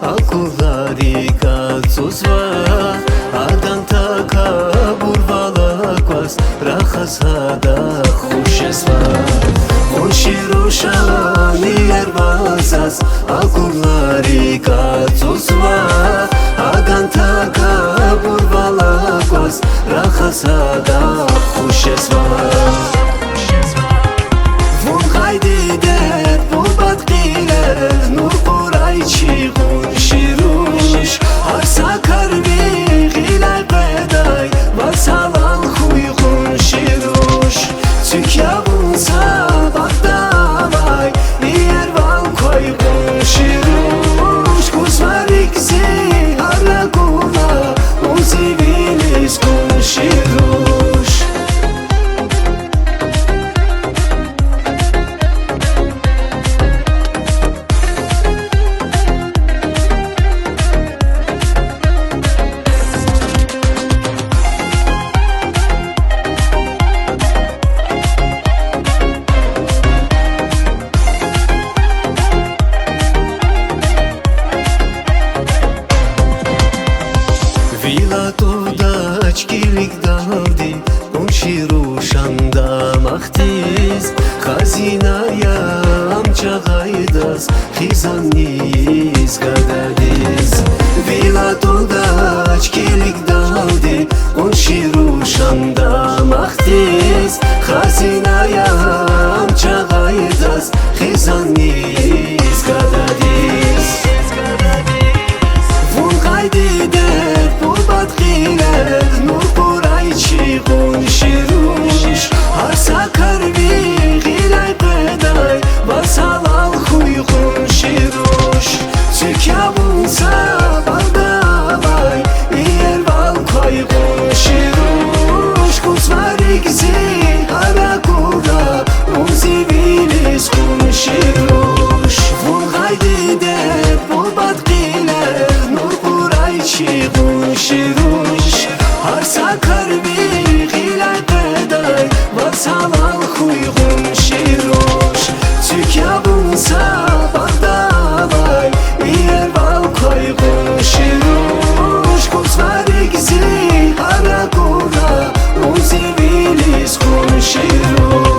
Akulari kacuzva Adan taka burvalakvas Rahasada khushesva Shirushani ervazas Akulari kacuzva Adan taka burvalakvas Rahasada khushesva Vun haydi der bu batqile Nur quraychi shirush Har sakar viğile qeday Vasalan khuyğun shirush Tükyavun sabaqdavay Niyer van koyğun shirush Kuzvarikzi haragula Uzivilis kun shirush Очкилик далди, он ширушанда махтиз Хазиная амчагайдас, хизанниз гададиз Вила туда очкилик далди, он ширушанда махтиз Хазиная амчагайдас, хизанниз гададиз Вун хайди дер пурбат хилер Nur quraychi qun shirush Har sakar viğilay qeday Vasalal khuyğun shirush Tükyavun sabaqdavay Niyer val koyğun shirush Kuzvarikzi haragula Uzivilis kun shirush Vun haydi der purbat qiler Nur quraychi qun shirush Har sakar viğilay qeday Vasalal khuyğun shirush Tükyavun sabaqdavay Niyer val koyğun shirush Kuzvarikzi haragula Uzivilis kun shirush